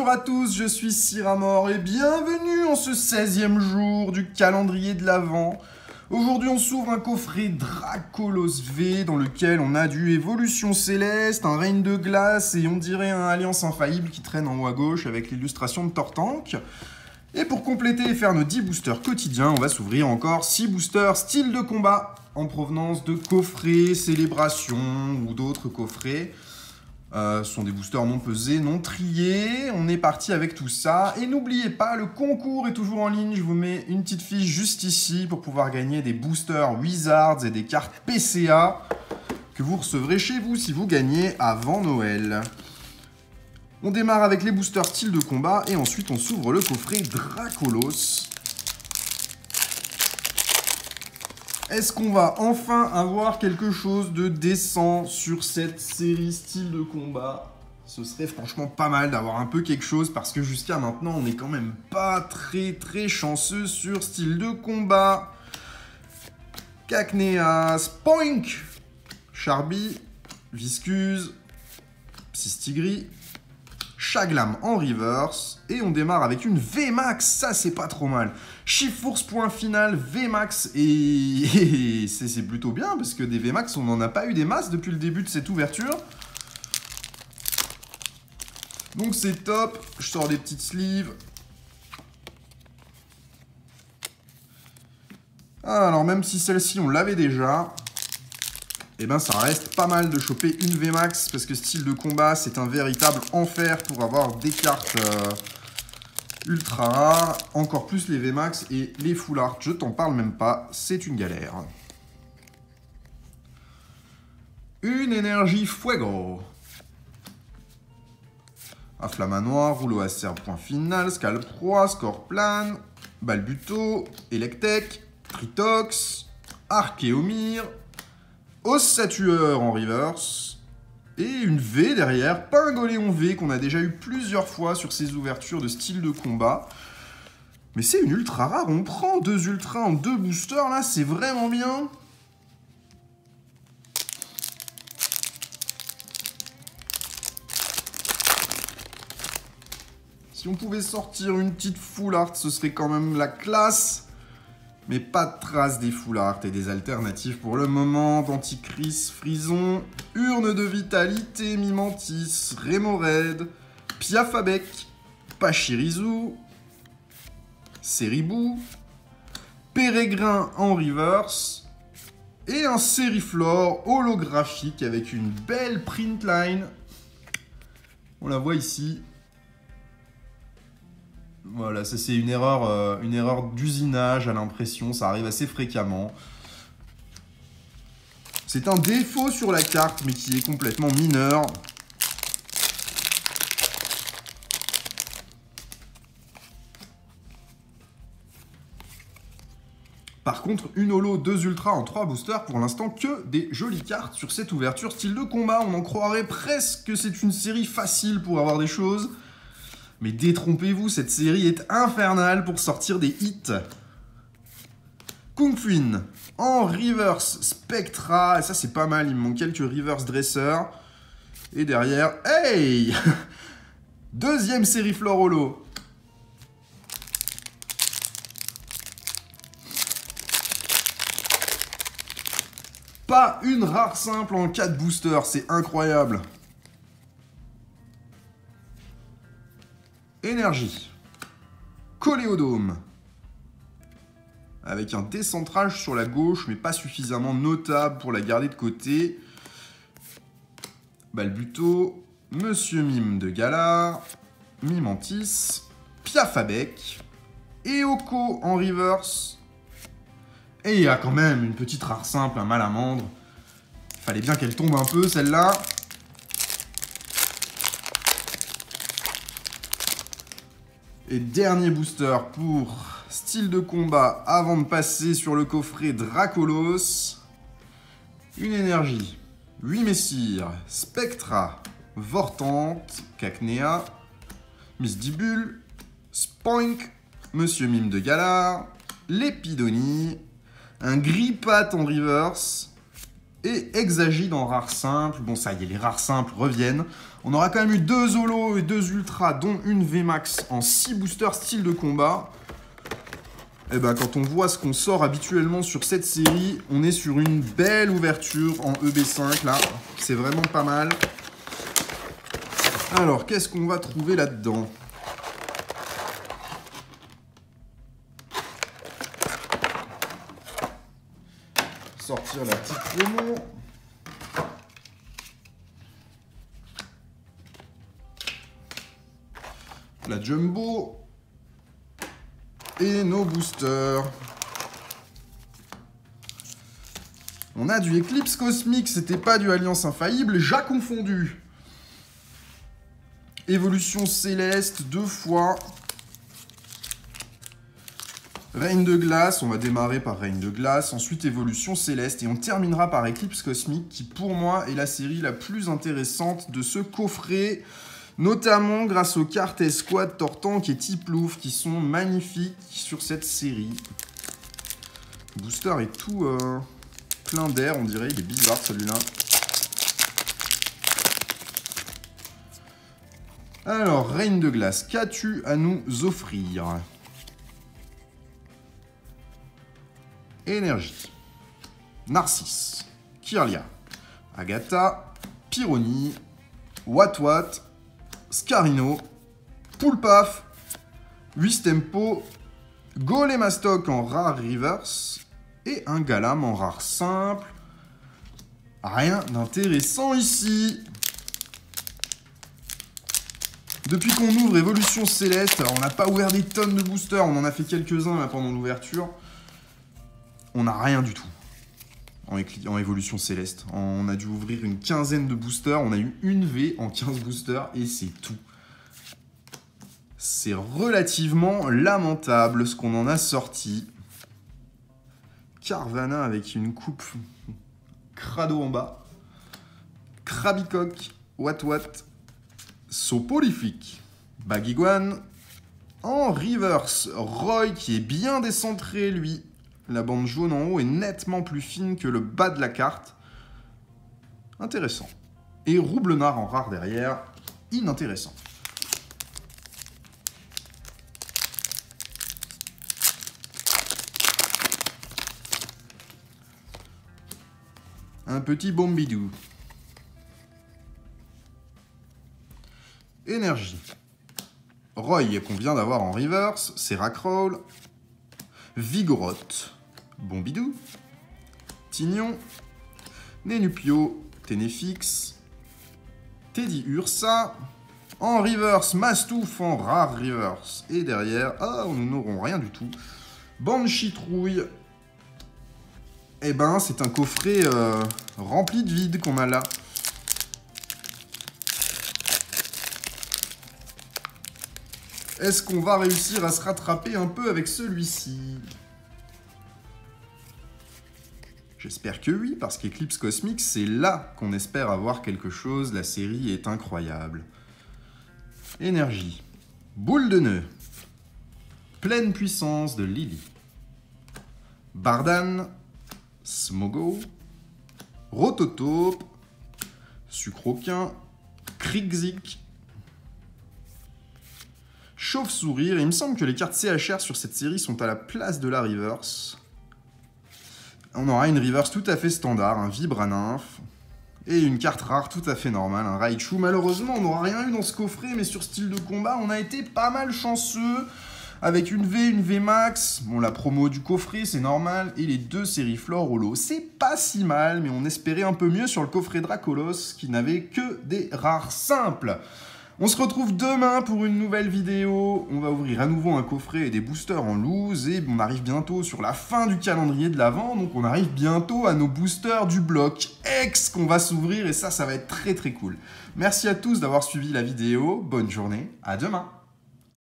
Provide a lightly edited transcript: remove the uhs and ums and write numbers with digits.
Bonjour à tous, je suis Syramor et bienvenue en ce 16e jour du calendrier de l'Avent. Aujourd'hui on s'ouvre un coffret Dracolos V dans lequel on a du Évolution Céleste, un Règne de Glace et on dirait un Alliance Infaillible qui traîne en haut à gauche avec l'illustration de Tortank. Et pour compléter et faire nos 10 boosters quotidiens, on va s'ouvrir encore 6 boosters style de combat en provenance de coffrets, célébrations ou d'autres coffrets. Ce sont des boosters non pesés, non triés. On est parti avec tout ça. Et n'oubliez pas, le concours est toujours en ligne. Je vous mets une petite fiche juste ici pour pouvoir gagner des boosters Wizards et des cartes PCA que vous recevrez chez vous si vous gagnez avant Noël. On démarre avec les boosters style de combat et ensuite on s'ouvre le coffret Dracolos. Est-ce qu'on va enfin avoir quelque chose de décent sur cette série style de combat? Ce serait franchement pas mal d'avoir un peu quelque chose parce que jusqu'à maintenant, on n'est quand même pas très chanceux sur style de combat. Cacnea, Spoink, Charby, Viscuse, Psystigris, Chaglam en reverse, et on démarre avec une VMAX, ça c'est pas trop mal. Chiffforce point final, VMAX, et c'est plutôt bien, parce que des VMAX, on n'en a pas eu des masses depuis le début de cette ouverture. Donc c'est top, je sors des petites sleeves. Alors même si celle-ci on l'avait déjà, et ben ça reste pas mal de choper une VMAX parce que style de combat c'est un véritable enfer pour avoir des cartes ultra rares, encore plus les VMAX et les full art, je t'en parle même pas, c'est une galère. Une énergie Fuego. Afflamanoir, Rouleau Acerbe, point final, Scalproie, Scorplan, Balbuto, Electek, Tritox, Archéomir, Ossatueur en reverse, et une V derrière, Pingoléon V, qu'on a déjà eu plusieurs fois sur ces ouvertures de style de combat. Mais c'est une ultra rare, on prend 2 ultras en 2 boosters, là, c'est vraiment bien. Si on pouvait sortir une petite full art, ce serait quand même la classe. Mais pas de traces des full art et des alternatives pour le moment. Denticris, Frison, Urne de Vitalité, Mimantis, Rémoraid, Piafabec, Pachirisu, Seribou, Pérégrin en reverse et un Sériflore holographique avec une belle print line. On la voit ici. Voilà, ça c'est une erreur d'usinage à l'impression, ça arrive assez fréquemment. C'est un défaut sur la carte, mais qui est complètement mineur. Par contre, une holo, 2 ultras en 3 boosters, pour l'instant que des jolies cartes sur cette ouverture style de combat. On en croirait presque que c'est une série facile pour avoir des choses. Mais détrompez-vous, cette série est infernale pour sortir des hits. Kung Fuin en reverse Spectra, et ça c'est pas mal, il me manque quelques reverse dresseurs. Et derrière, hey deuxième Sériflore holo. Pas une rare simple en 4 boosters, c'est incroyable. Énergie. Coléodome. Avec un décentrage sur la gauche, mais pas suffisamment notable pour la garder de côté. Balbuto. Monsieur Mime de Galar. Mimantis. Piafabec. Eoko en reverse. Et il y a quand même une petite rare simple, un Malamandre. Fallait bien qu'elle tombe un peu, celle-là. Et dernier booster pour style de combat avant de passer sur le coffret Dracolos. Une énergie. 8 messires. Spectra. Vortante. Cacnea. Misdibule. Spoink. Monsieur Mime de Galar. Lépidonie. Un Grippat en reverse. et Exagide en rare simple. Bon, ça y est, les rares simples reviennent. On aura quand même eu 2 holos et 2 ultras, dont une VMAX en 6 boosters style de combat. Et ben, quand on voit ce qu'on sort habituellement sur cette série, on est sur une belle ouverture en EB5, là. C'est vraiment pas mal. Alors, qu'est-ce qu'on va trouver là-dedans ? Sortir la petite promo. La jumbo. Et nos boosters. On a du Éclipse Cosmique, c'était pas du Alliance Infaillible, j'ai confondu. Évolution Céleste, 2 fois. Reine de Glace, on va démarrer par Reine de Glace, ensuite Évolution Céleste, et on terminera par Éclipse Cosmique, qui pour moi est la série la plus intéressante de ce coffret, notamment grâce aux cartes Escouade, Tortank et Tiplouf, qui sont magnifiques sur cette série. Le booster est tout plein d'air, on dirait, il est bizarre celui-là. Alors, Reine de Glace, qu'as-tu à nous offrir ? Énergie, Narcisse, Kirlia, Agatha, Pyrrhony, Watwat, Scarino, Poulpaf, Wistempo, Golemastoc en rare reverse et un Galam en rare simple. Rien d'intéressant ici. Depuis qu'on ouvre Évolution Céleste, alors on n'a pas ouvert des tonnes de boosters, on en a fait quelques-uns là pendant l'ouverture. On n'a rien du tout en Évolution Céleste. On a dû ouvrir une quinzaine de boosters. On a eu une V en 15 boosters et c'est tout. C'est relativement lamentable ce qu'on en a sorti. Carvana avec une coupe crado en bas. Krabicock, Watwat, Soporifique, Bagiguan. En reverse, Roy qui est bien décentré lui. La bande jaune en haut est nettement plus fine que le bas de la carte. Intéressant. Et Roublenard en rare derrière. Inintéressant. Un petit Bombidou. Énergie. Roy qu'on vient d'avoir en reverse. Seracroll. Vigoroth. Bombidou, Tignon, Nenupio, Ténéfix, Teddy Ursa, en reverse, Mastouf en rare reverse, et derrière, nous n'aurons rien du tout, Banshee-Trouille, eh ben c'est un coffret rempli de vide qu'on a là. Est-ce qu'on va réussir à se rattraper un peu avec celui-ci ? J'espère que oui, parce qu'Éclipse Cosmique, c'est là qu'on espère avoir quelque chose. La série est incroyable. Énergie. Boule de nœud. Pleine puissance de Lily. Bardan. Smogo. Rototope. Sucroquin. Krigzik. Chauve-sourire. Il me semble que les cartes CHR sur cette série sont à la place de la reverse. On aura une reverse tout à fait standard, un Vibranymph, et une carte rare tout à fait normale, un Raichu. Malheureusement, on n'aura rien eu dans ce coffret, mais sur style de combat, on a été pas mal chanceux, avec une V Max, bon, la promo du coffret, c'est normal, et les 2 séries Flore Holo. C'est pas si mal, mais on espérait un peu mieux sur le coffret Dracolos, qui n'avait que des rares simples. On se retrouve demain pour une nouvelle vidéo. On va ouvrir à nouveau un coffret et des boosters en loose. Et on arrive bientôt sur la fin du calendrier de l'Avent. Donc on arrive bientôt à nos boosters du bloc X qu'on va s'ouvrir. Et ça va être très très cool. Merci à tous d'avoir suivi la vidéo. Bonne journée. À demain.